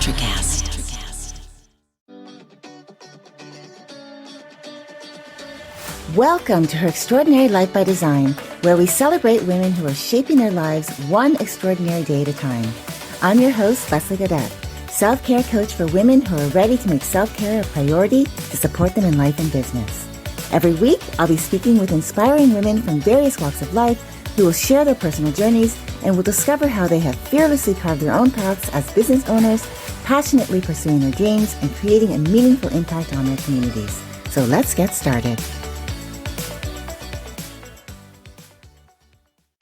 Electricast. Welcome to Her Extraordinary Life by Design, where we celebrate women who are shaping their lives one extraordinary day at a time. I'm your host, Leslie Gaudette, self-care coach for women who are ready to make self-care a priority to support them in life and business. Every week, I'll be speaking with inspiring women from various walks of life who will share their personal journeys and will discover how they have fearlessly carved their own paths as business owners, passionately pursuing their dreams and creating a meaningful impact on their communities. So let's get started.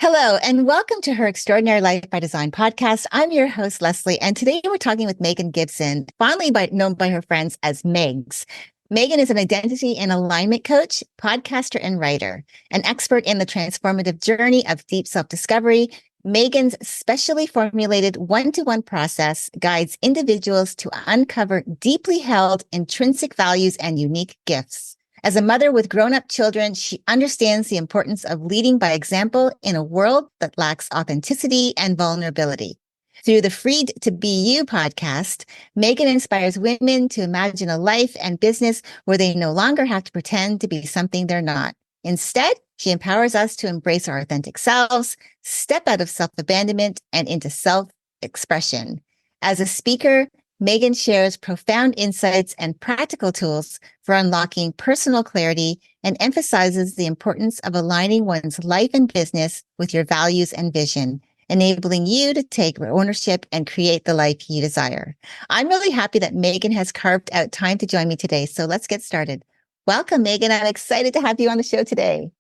Hello, and welcome to Her Extraordinary Life by Design podcast. I'm your host, Leslie, and today we're talking with Megan Gibson, fondly known by her friends as Megs. Megan is an identity and alignment coach, podcaster, and writer. An expert in the transformative journey of deep self-discovery, Megan's specially formulated one-to-one process guides individuals to uncover deeply held intrinsic values and unique gifts. As a mother with grown-up children, she understands the importance of leading by example in a world that lacks authenticity and vulnerability. Through the Freed to Be You podcast, Megan inspires women to imagine a life and business where they no longer have to pretend to be something they're not. Instead, she empowers us to embrace our authentic selves, step out of self-abandonment, and into self-expression. As a speaker, Megan shares profound insights and practical tools for unlocking personal clarity and emphasizes the importance of aligning one's life and business with your values and vision, enabling you to take ownership and create the life you desire. I'm really happy that Megan has carved out time to join me today. So let's get started. Welcome, Megan. I'm excited to have you on the show today.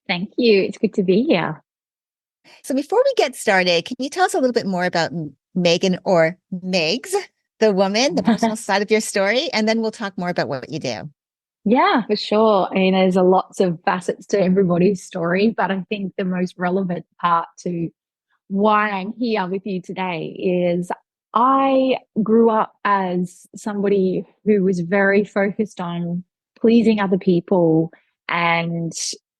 Thank you. It's good to be here. So before we get started, can you tell us a little bit more about Megan, or Megs, the woman, the personal side of your story, and then we'll talk more about what you do. Yeah, for sure. I mean, there's lots of facets to everybody's story, but I think the most relevant part to why I'm here with you today is I grew up as somebody who was very focused on pleasing other people and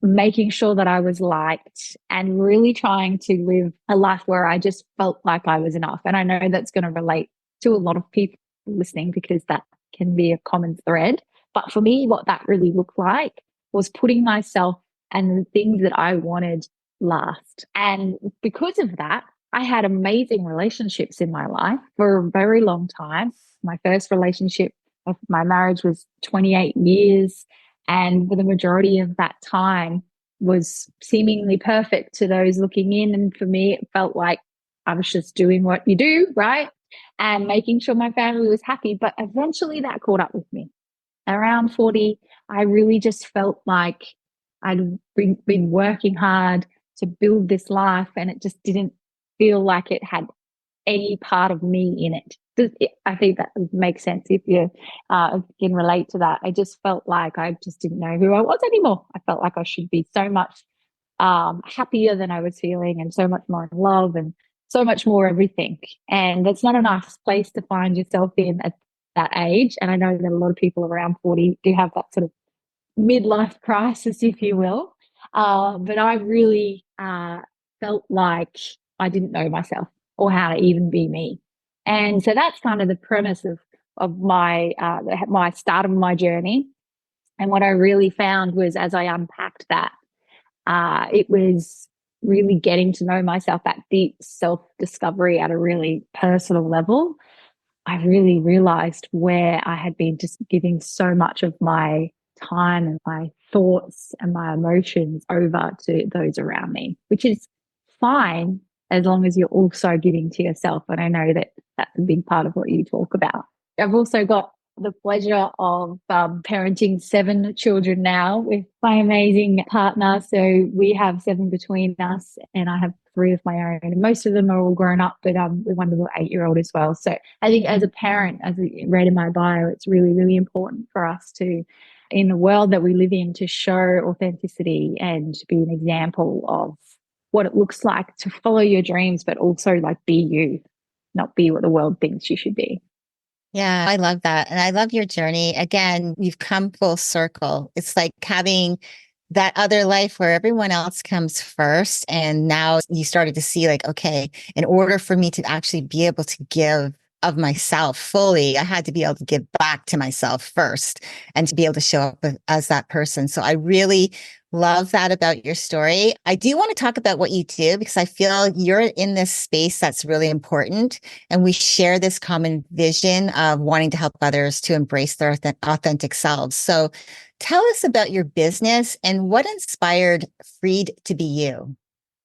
making sure that I was liked and really trying to live a life where I just felt like I was enough. And I know that's going to relate to a lot of people listening because that can be a common thread. But for me, what that really looked like was putting myself and the things that I wanted last. And because of that, I had amazing relationships in my life for a very long time. My first relationship of my marriage was 28 years. And for the majority of that time was seemingly perfect to those looking in. And for me, it felt like I was just doing what you do, right? And making sure my family was happy. But eventually that caught up with me. Around 40, I really just felt like I'd been working hard to build this life, and it just didn't feel like it had any part of me in it. I think that makes sense if you can relate to that. I just felt like I just didn't know who I was anymore. I felt like I should be so much happier than I was feeling, and so much more in love, and so much more everything. And that's not a nice place to find yourself in at that age. And I know that a lot of people around 40 do have that sort of midlife crisis, if you will. But I really felt like I didn't know myself or how to even be me. And so that's kind of the premise of my start of my journey. And what I really found was, as I unpacked that, it was really getting to know myself, that deep self-discovery at a really personal level. I really realized where I had been just giving so much of my time and my thoughts and my emotions over to those around me, which is fine as long as you're also giving to yourself. And I know that that's a big part of what you talk about. I've also got the pleasure of parenting 7 children now with my amazing partner. So we have 7 between us, and I have 3 of my own. And most of them are all grown up, but with one little 8-year-old as well. So I think as a parent, as I read in my bio, it's really, really important for us to, in the world that we live in, to show authenticity and to be an example of what it looks like to follow your dreams, but also like be you, not be what the world thinks you should be. Yeah, I love that. And I love your journey. Again, you've come full circle. It's like having that other life where everyone else comes first. And now you started to see like, okay, in order for me to actually be able to give of myself fully. I had to be able to give back to myself first and to be able to show up as that person. So I really love that about your story. I do want to talk about what you do because I feel you're in this space that's really important. And we share this common vision of wanting to help others to embrace their authentic selves. So tell us about your business and what inspired Freed to be you.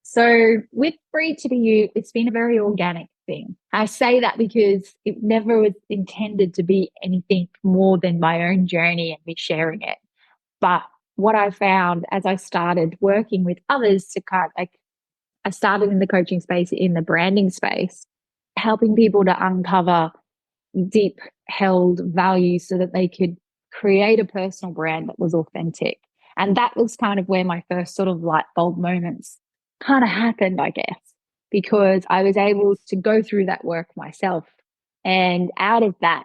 So with Free to Be You, it's been a very organic thing. I say that because it never was intended to be anything more than my own journey and me sharing it. But what I found as I started working with others to kind of like, I started in the coaching space, in the branding space, helping people to uncover deep held values so that they could create a personal brand that was authentic. And that was kind of where my first sort of light bulb moments kind of happened, I guess, because I was able to go through that work myself. And out of that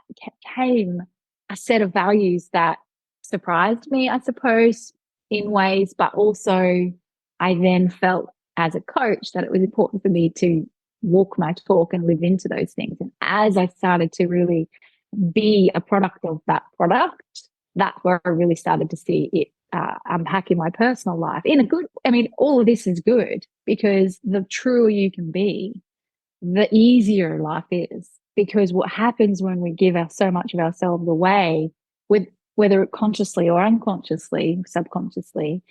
came a set of values that surprised me, I suppose, in ways, but also I then felt as a coach that it was important for me to walk my talk and live into those things. And as I started to really be a product of that product, that's where I really started to see it unpack in my personal life in a good, I mean, all of this is good because the truer you can be, the easier life is. Because what happens when we give so much of ourselves away, with whether consciously or unconsciously, subconsciously,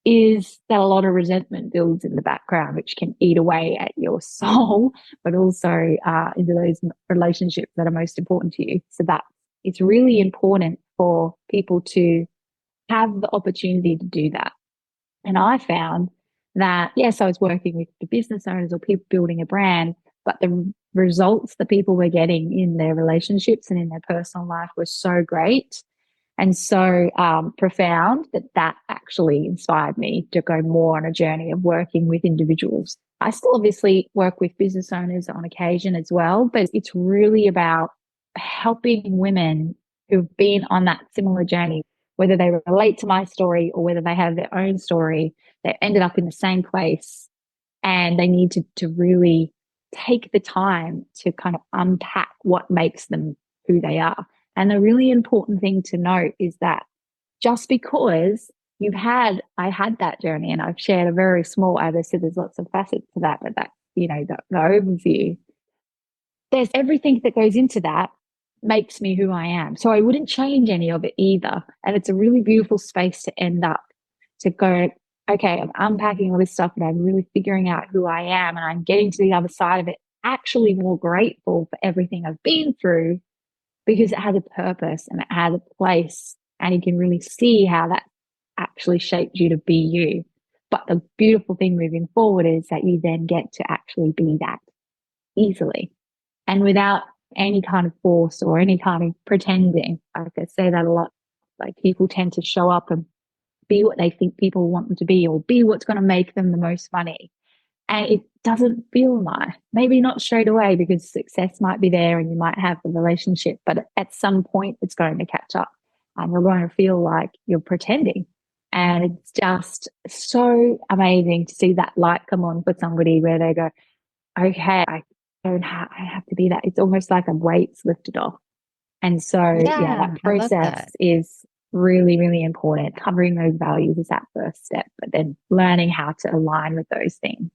is that a lot of resentment builds in the background, which can eat away at your soul, but also into those relationships that are most important to you. So that it's really important for people to have the opportunity to do that. And I found that, yes, I was working with the business owners or people building a brand, but the results that people were getting in their relationships and in their personal life were so great and so profound that that actually inspired me to go more on a journey of working with individuals. I still obviously work with business owners on occasion as well, but it's really about helping women who've been on that similar journey, whether they relate to my story or whether they have their own story, they ended up in the same place and they need to really take the time to kind of unpack what makes them who they are. And the really important thing to note is that just because I had that journey and I've shared a very small, as I said, there's lots of facets to that, but that, the overview, there's everything that goes into that makes me who I am. So I wouldn't change any of it either. And it's a really beautiful space to end up to go, okay, I'm unpacking all this stuff and I'm really figuring out who I am and I'm getting to the other side of it, actually more grateful for everything I've been through because it has a purpose and it has a place and you can really see how that actually shaped you to be you. But the beautiful thing moving forward is that you then get to actually be that easily and without any kind of force or any kind of pretending. Like I say that a lot. Like people tend to show up and be what they think people want them to be or be what's going to make them the most money. And it doesn't feel nice. Maybe not straight away because success might be there and you might have the relationship, but at some point it's going to catch up and you're going to feel like you're pretending. And it's just so amazing to see that light come on for somebody where they go, okay, I have to be that. It's almost like a weight's lifted off. And so, yeah, Yeah, that I love process that. is really, really important. Covering those values is that first step, but then learning how to align with those things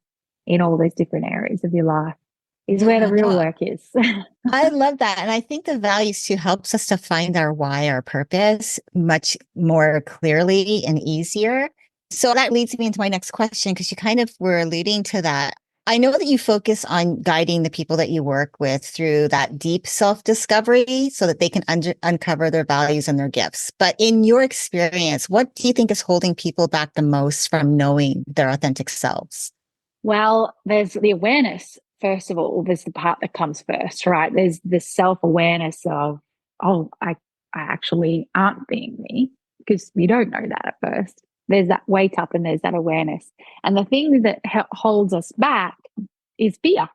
in all those different areas of your life is where the Yeah, real no, work is. I love that. And I think the values too helps us to find our why, our purpose much more clearly and easier. So that leads me into my next question because you kind of were alluding to that. I know that you focus on guiding the people that you work with through that deep self-discovery so that they can uncover their values and their gifts. But in your experience, what do you think is holding people back the most from knowing their authentic selves? Well, there's the awareness, first of all, there's the part that comes first, right? There's the self-awareness of, oh, I actually aren't being me, because you don't know that at first. There's that wake up and there's that awareness. And the thing that holds us back is fear.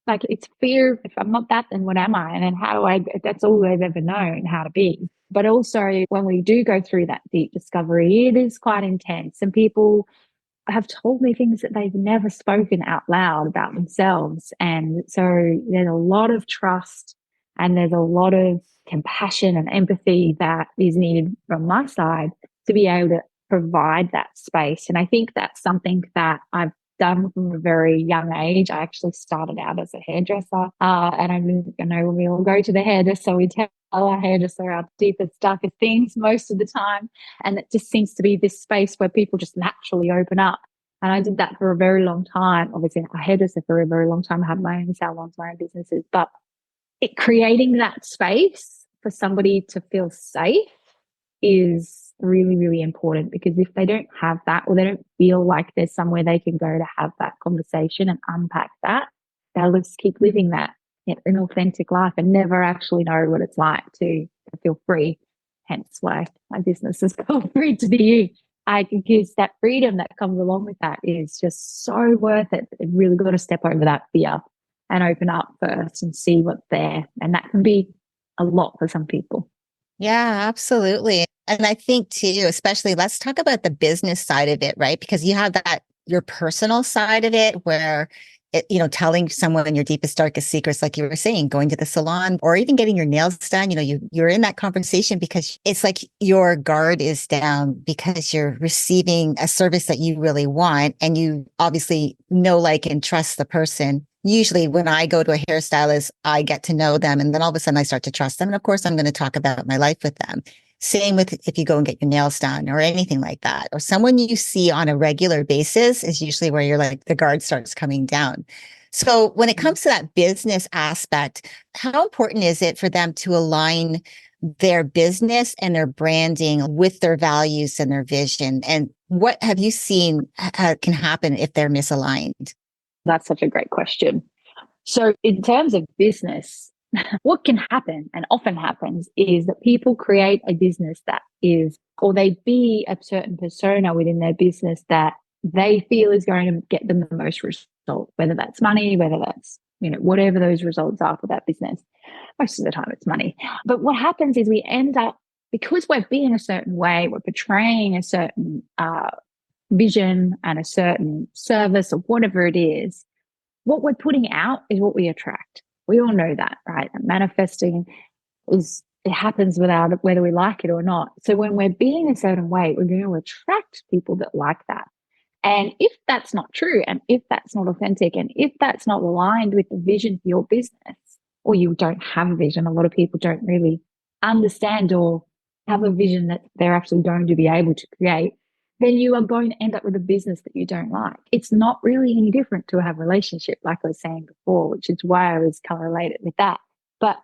Like it's fear. If I'm not that, then what am I? And then how do I, that's all they've ever known how to be. But also when we do go through that deep discovery, it is quite intense. And people have told me things that they've never spoken out loud about themselves. And so there's a lot of trust And there's a lot of compassion and empathy that is needed from my side to be able to provide that space. And I think that's something that I've done from a very young age. I actually started out as a hairdresser. And I know when we all go to the hairdresser, we tell our hairdresser our deepest, darkest things most of the time. And it just seems to be this space where people just naturally open up. And I did that for a very long time. Obviously, I hairdresser for a very long time. I had my own salons, my own businesses, but creating that space for somebody to feel safe is really, really important, because if they don't have that, or they don't feel like there's somewhere they can go to have that conversation and unpack that, they'll just keep living that an authentic life and never actually know what it's like to feel free. Hence why my business is called Free to Be You. Because that freedom that comes along with that is just so worth it. You've really got to step over that fear and open up first and see what's there. And that can be a lot for some people. Yeah, absolutely. And I think too, especially let's talk about the business side of it, right? Because you have that, your personal side of it where telling someone your deepest, darkest secrets, like you were saying, going to the salon or even getting your nails done, you're in that conversation because it's like your guard is down because you're receiving a service that you really want. And you obviously know, like, and trust the person. Usually when I go to a hairstylist, I get to know them. And then all of a sudden I start to trust them. And of course, I'm going to talk about my life with them. Same with if you go and get your nails done or anything like that, or someone you see on a regular basis is usually where you're like, the guard starts coming down. So when it comes to that business aspect, how important is it for them to align their business and their branding with their values and their vision? And what have you seen can happen if they're misaligned? That's such a great question. So in terms of business, what can happen and often happens is that people create a business that is, or they be a certain persona within their business that they feel is going to get them the most result, whether that's money, whether that's, whatever those results are for that business. Most of the time it's money. But what happens is we end up, because we're being a certain way, we're portraying a certain vision and a certain service or whatever it is, what we're putting out is what we attract. We all know that, right? And manifesting it happens without whether we like it or not. So when we're being a certain way, we're going to attract people that like that. And if that's not true, and if that's not authentic, and if that's not aligned with the vision for your business, or you don't have a vision, a lot of people don't really understand or have a vision that they're actually going to be able to create, then you are going to end up with a business that you don't like. It's not really any different to have a relationship, like I was saying before, which is why I was correlated with that. But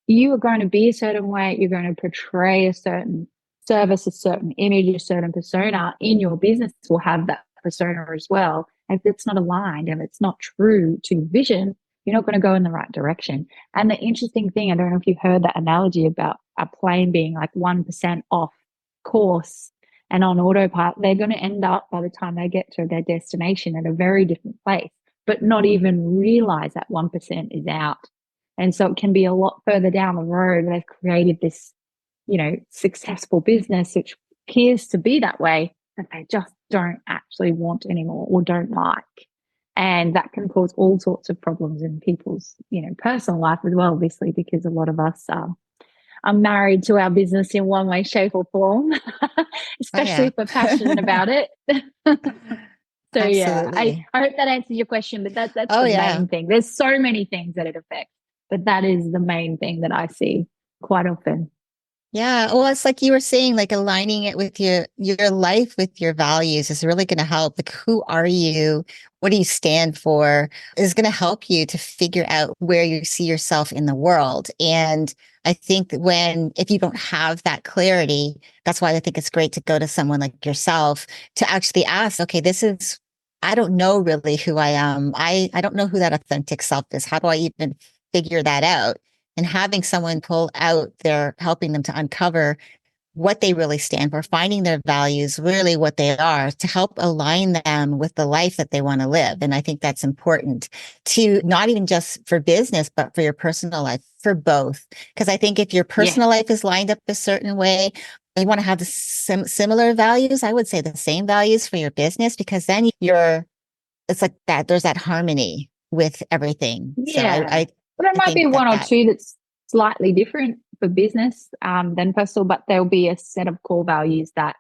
you are going to be a certain way. You're going to portray a certain service, a certain image, a certain persona in your business will have that persona as well. And if it's not aligned and it's not true to vision, you're not going to go in the right direction. And the interesting thing, I don't know if you've heard that analogy about a plane being like 1% off course and on autopilot, they're going to end up by the time they get to their destination at a very different place, but not even realize that 1% is out. And so it can be a lot further down the road. They've created this, successful business, which appears to be that way, that they just don't actually want anymore or don't like. And that can cause all sorts of problems in people's, personal life as well, obviously, because a lot of us are married to our business in one way, shape, or form, especially if we're passionate about it. So yeah, I hope that answers your question, but that's the main thing. There's so many things that it affects, but that is the main thing that I see quite often. Yeah. Well, it's like you were saying, like aligning it with your life, with your values is really going to help. Like, who are you? What do you stand for? Is going to help you to figure out where you see yourself in the world. And I think that if you don't have that clarity, that's why I think it's great to go to someone like yourself to actually ask, okay, I don't know really who I am. I don't know who that authentic self is. How do I even figure that out? And having someone pull out helping them to uncover what they really stand for, finding their values, really what they are, to help align them with the life that they want to live. And I think that's important to not even just for business, but for your personal life, for both. Because I think if your personal life is lined up a certain way, you want to have the similar values. I would say the same values for your business, because then it's like that. There's that harmony with everything. Yeah. So But there might be one or two that's slightly different for business than personal, but there'll be a set of core values that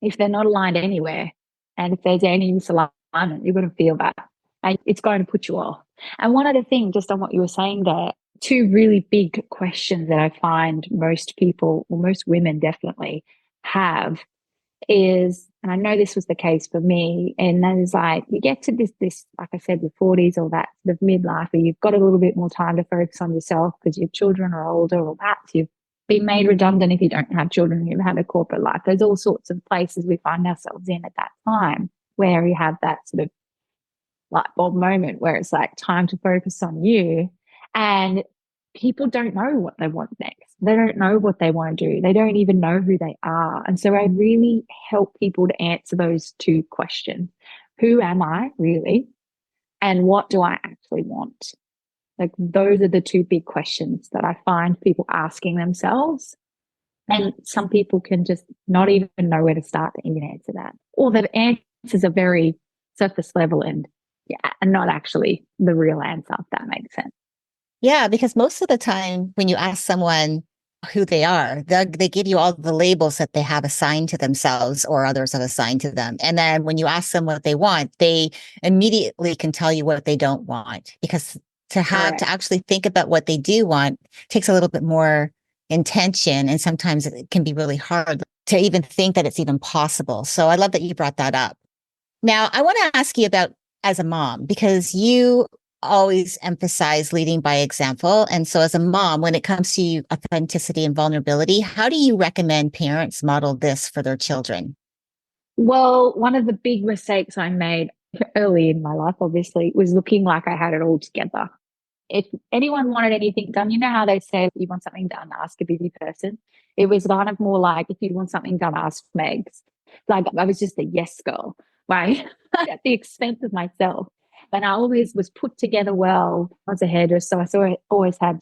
if they're not aligned anywhere, and if there's any misalignment, you're going to feel that. And it's going to put you off. And one other thing, just on what you were saying there, two really big questions that I find most people, or most women definitely have is, and I know this was the case for me, and that is like you get to this, like I said, your 40s or that sort of midlife where you've got a little bit more time to focus on yourself because your children are older, or perhaps you've been made redundant if you don't have children, you've had a corporate life. There's all sorts of places we find ourselves in at that time where you have that sort of light bulb moment where it's like time to focus on you. And people don't know what they want next. They don't know what they want to do. They don't even know who they are. And so I really help people to answer those two questions. Who am I really? And what do I actually want? Like those are the two big questions that I find people asking themselves. And some people can just not even know where to start to even answer that. Or the answers are very surface level and not actually the real answer, if that makes sense. Yeah, because most of the time when you ask someone who they are, they give you all the labels that they have assigned to themselves or others have assigned to them. And then when you ask them what they want, they immediately can tell you what they don't want, because to actually think about what they do want takes a little bit more intention. And sometimes it can be really hard to even think that it's even possible. So I love that you brought that up. Now, I want to ask you about as a mom, because you always emphasize leading by example. And so as a mom, when it comes to authenticity and vulnerability, how do you recommend parents model this for their children? Well, one of the big mistakes I made early in my life, obviously, was looking like I had it all together. If anyone wanted anything done, you know how they say, if you want something done, ask a busy person. It was kind of more like, if you want something done, ask Megs. Like I was just a yes girl, right? At the expense of myself. And I always was put together well. I was a hairdresser, so I always had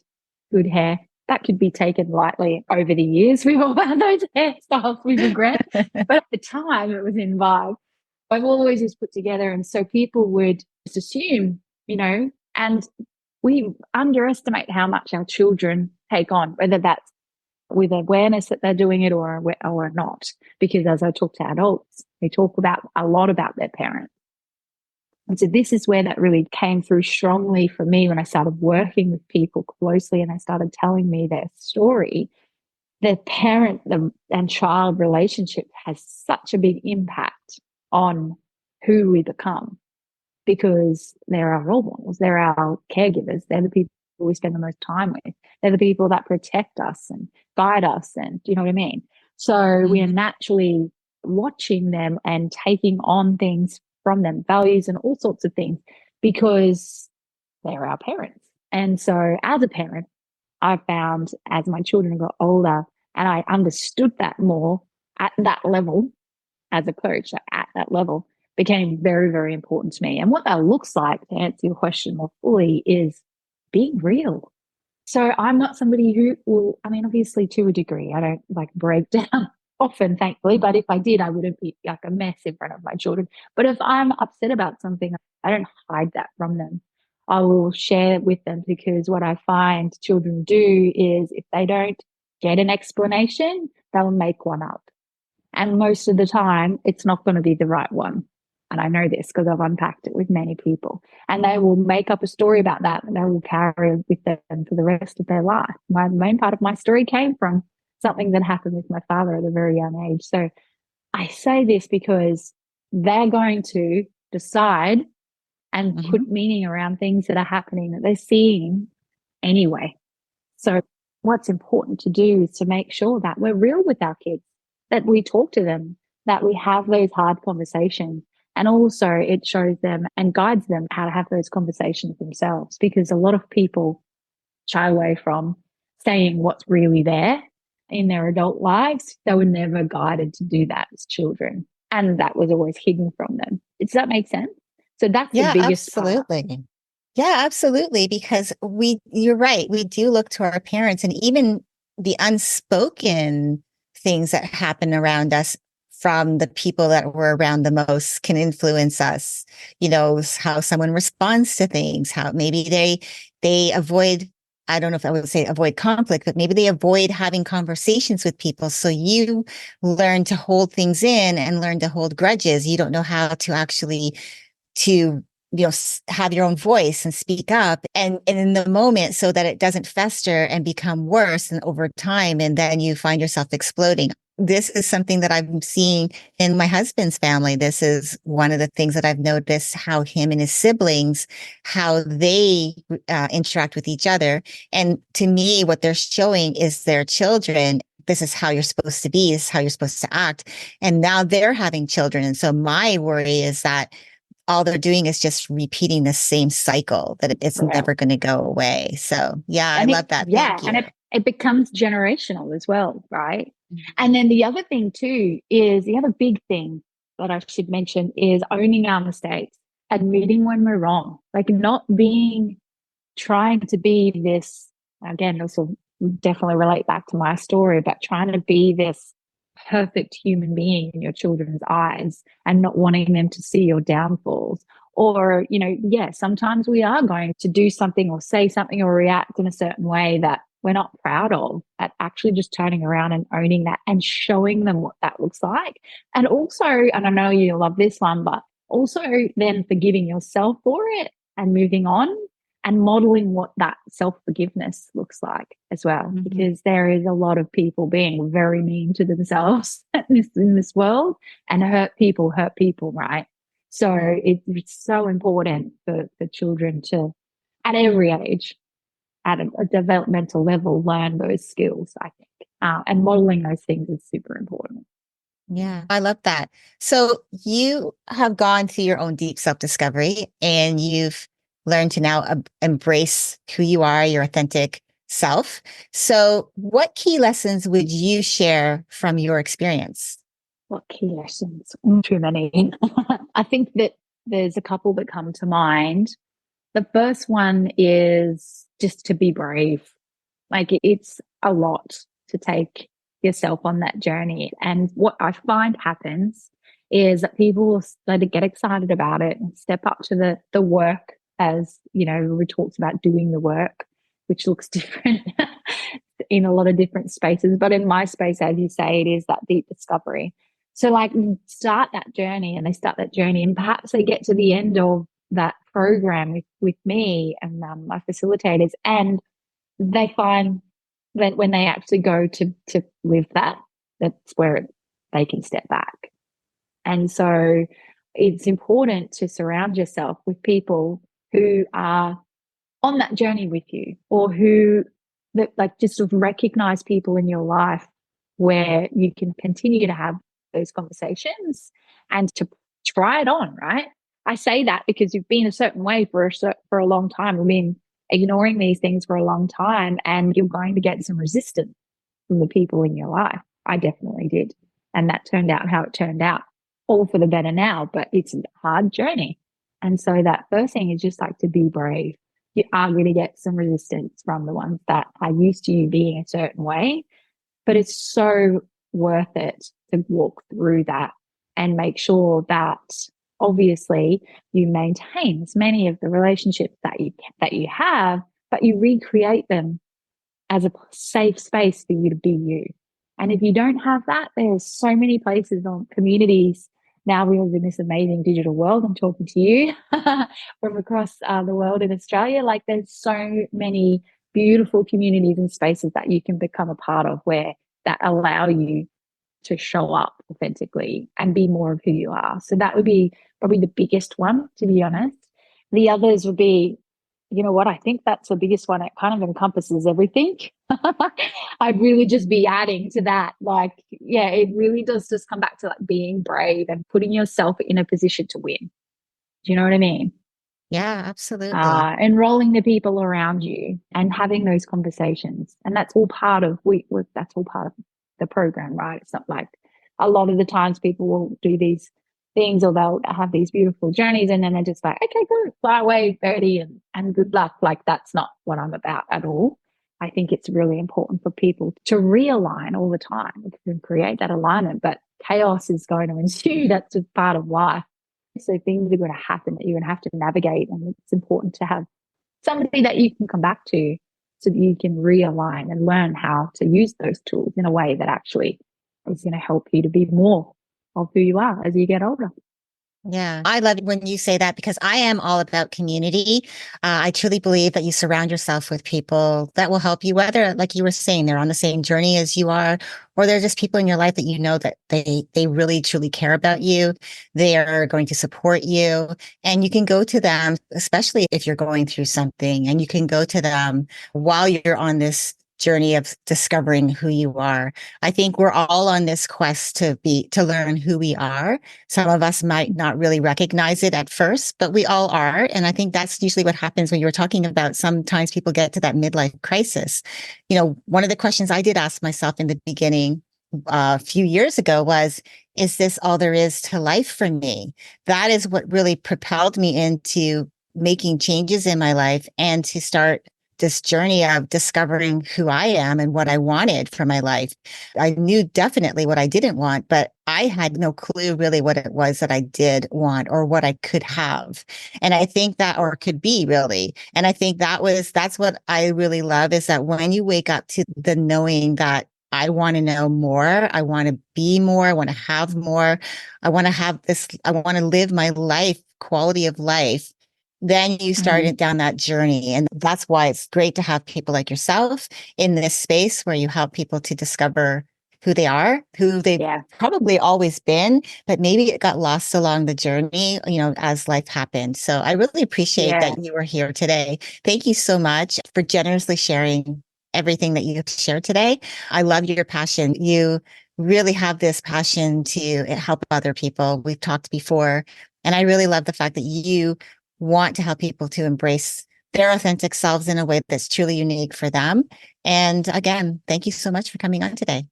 good hair. That could be taken lightly over the years. We've all had those hairstyles we regret. But at the time, it was in vibe. I've always just put together. And so people would just assume, and we underestimate how much our children take on, whether that's with awareness that they're doing it or not. Because as I talk to adults, they talk about a lot about their parents. And so this is where that really came through strongly for me when I started working with people closely and they started telling me their story. The parent and child relationship has such a big impact on who we become, because they're our role models, they're our caregivers, they're the people we spend the most time with, they're the people that protect us and guide us, and do you know what I mean? So we are naturally watching them and taking on things from them, values and all sorts of things, because they're our parents. And so as a parent, I found as my children got older and I understood that more at that level as a coach, at that level, became very, very important to me. And what that looks like, to answer your question more fully, is being real. So I'm not somebody who will, I mean, obviously to a degree, I don't like break down often, thankfully, but if I did, I wouldn't be like a mess in front of my children. But if I'm upset about something, I don't hide that from them. I will share with them, because what I find children do is if they don't get an explanation, they'll make one up. And most of the time, it's not going to be the right one. And I know this because I've unpacked it with many people. And they will make up a story about that and they will carry it with them for the rest of their life. My main part of my story came from something that happened with my father at a very young age. So I say this because they're going to decide and put meaning around things that are happening that they're seeing anyway. So what's important to do is to make sure that we're real with our kids, that we talk to them, that we have those hard conversations. And also it shows them and guides them how to have those conversations themselves, because a lot of people shy away from saying what's really there in their adult lives. They were never guided to do that as children. And that was always hidden from them. Does that make sense? So that's the biggest absolutely. part. Yeah, absolutely. Because you're right. We do look to our parents, and even the unspoken things that happen around us from the people that were around the most can influence us. How someone responds to things, how maybe they avoid I don't know if I would say avoid conflict, but maybe they avoid having conversations with people. So you learn to hold things in and learn to hold grudges. You don't know how to actually to have your own voice and speak up and in the moment so that it doesn't fester and become worse and over time and then you find yourself exploding. This is something that I'm seeing in my husband's family. This is one of the things that I've noticed, how him and his siblings, how they interact with each other. And to me, what they're showing is their children. This is how you're supposed to be. This is how you're supposed to act. And now they're having children. And so my worry is that all they're doing is just repeating the same cycle, that it's Yeah. never going to go away. So yeah, I And love that. Thank you. and it becomes generational as well, right? Mhm. And then the other thing too is the other big thing that I should mention is owning our mistakes, admitting when we're wrong, like not being trying to be this, again, this will definitely relate back to my story, but trying to be this perfect human being in your children's eyes and not wanting them to see your downfalls. Or, yeah, sometimes we are going to do something or say something or react in a certain way that we're not proud of, at actually just turning around and owning that and showing them what that looks like. And also, and I know you love this one, but also then forgiving yourself for it and moving on and modeling what that self-forgiveness looks like as well. Mm-hmm. Because there is a lot of people being very mean to themselves in this world, and hurt people, right? So it's so important for children to, at every age, at a developmental level, learn those skills, I think. And modeling those things is super important. Yeah, I love that. So you have gone through your own deep self-discovery and you've learned to now embrace who you are, your authentic self. So what key lessons would you share from your experience? What key lessons? Too many. I think that there's a couple that come to mind. The first one is just to be brave. Like it's a lot to take yourself on that journey. And what I find happens is that people will start to get excited about it and step up to the work, as we talked about doing the work, which looks different in a lot of different spaces. But in my space, as you say, it is that deep discovery. So like start that journey and they start that journey and perhaps they get to the end of that program with me and my facilitators, and they find that when they actually go to live that's where they can step back. And so it's important to surround yourself with people who are on that journey with you, or who that like just sort of recognize people in your life where you can continue to have those conversations and to try it on, right? I say that because you've been a certain way for a long time. You've been ignoring these things for a long time, and you're going to get some resistance from the people in your life. I definitely did. And that turned out how it turned out, all for the better now, but it's a hard journey. And so that first thing is just like to be brave. You are going to get some resistance from the ones that are used to you being a certain way, but it's so worth it to walk through that and make sure that obviously you maintain as many of the relationships that you have, but you recreate them as a safe space for you to be you. And if you don't have that, there's so many places on communities. Now we live in this amazing digital world. I'm talking to you from across the world in Australia. Like there's so many beautiful communities and spaces that you can become a part of where that allow you to show up authentically and be more of who you are. So that would be probably the biggest one, to be honest. The others would be, you know what, I think that's the biggest one. It kind of encompasses everything. I'd really just be adding to that. Like, yeah, it really does just come back to like being brave and putting yourself in a position to win. Do you know what I mean? Yeah, absolutely. Enrolling the people around you and having those conversations. And that's all part of that's all part of the program, right? It's not like a lot of the times people will do these things or they'll have these beautiful journeys and then they're just like, okay, good, fly away, birdie, and good luck. Like that's not what I'm about at all. I think it's really important for people to realign all the time and create that alignment, but chaos is going to ensue. That's just part of life. So things are going to happen that you're going to have to navigate, and it's important to have somebody that you can come back to so that you can realign and learn how to use those tools in a way that actually is going to help you to be more of who you are as you get older. Yeah, I love it when you say that because I am all about community. I truly believe that you surround yourself with people that will help you, whether, like you were saying, they're on the same journey as you are, or they're just people in your life that you know that they really truly care about you. They are going to support you, and you can go to them, especially if you're going through something, and you can go to them while you're on this journey of discovering who you are. I think we're all on this quest to learn who we are. Some of us might not really recognize it at first, but we all are. And I think that's usually what happens when you were talking about sometimes people get to that midlife crisis. You know, one of the questions I did ask myself in the beginning a few years ago was, is this all there is to life for me? That is what really propelled me into making changes in my life and to start this journey of discovering who I am and what I wanted for my life. I knew definitely what I didn't want, but I had no clue really what it was that I did want or what I could have. And I think that, or could be really. And I think that's what I really love is that when you wake up to the knowing that I want to know more, I want to be more, I want to have more, I want to have this, I want to live my life, quality of life, then you start it down that journey. And that's why it's great to have people like yourself in this space where you help people to discover who they are, who they've probably always been, but maybe it got lost along the journey, you know, as life happened. So I really appreciate that you were here today. Thank you so much for generously sharing everything that you shared today. I love your passion. You really have this passion to help other people. We've talked before, and I really love the fact that you want to help people to embrace their authentic selves in a way that's truly unique for them. And again, thank you so much for coming on today.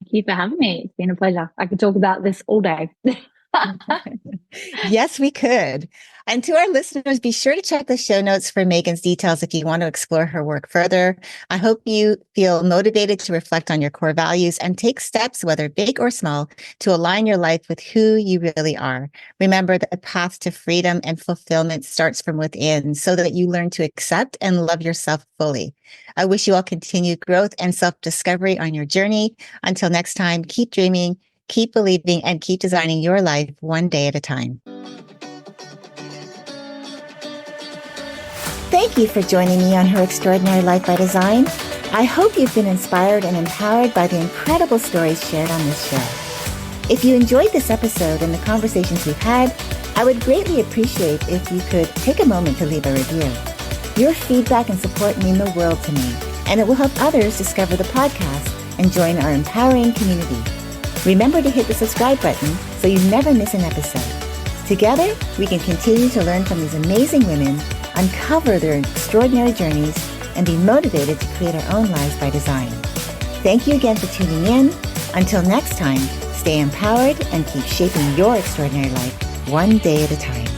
Thank you for having me. It's been a pleasure. I could talk about this all day. Yes, we could. And to our listeners, be sure to check the show notes for Megan's details if you want to explore her work further. I hope you feel motivated to reflect on your core values and take steps, whether big or small, to align your life with who you really are. Remember that the path to freedom and fulfillment starts from within so that you learn to accept and love yourself fully. I wish you all continued growth and self-discovery on your journey. Until next time, keep dreaming, keep believing, and keep designing your life one day at a time. Thank you for joining me on Her Extraordinary Life by Design. I hope you've been inspired and empowered by the incredible stories shared on this show. If you enjoyed this episode and the conversations we've had, I would greatly appreciate if you could take a moment to leave a review. Your feedback and support mean the world to me, and it will help others discover the podcast and join our empowering community. Remember to hit the subscribe button so you never miss an episode. Together, we can continue to learn from these amazing women, uncover their extraordinary journeys, and be motivated to create our own lives by design. Thank you again for tuning in. Until next time, stay empowered and keep shaping your extraordinary life one day at a time.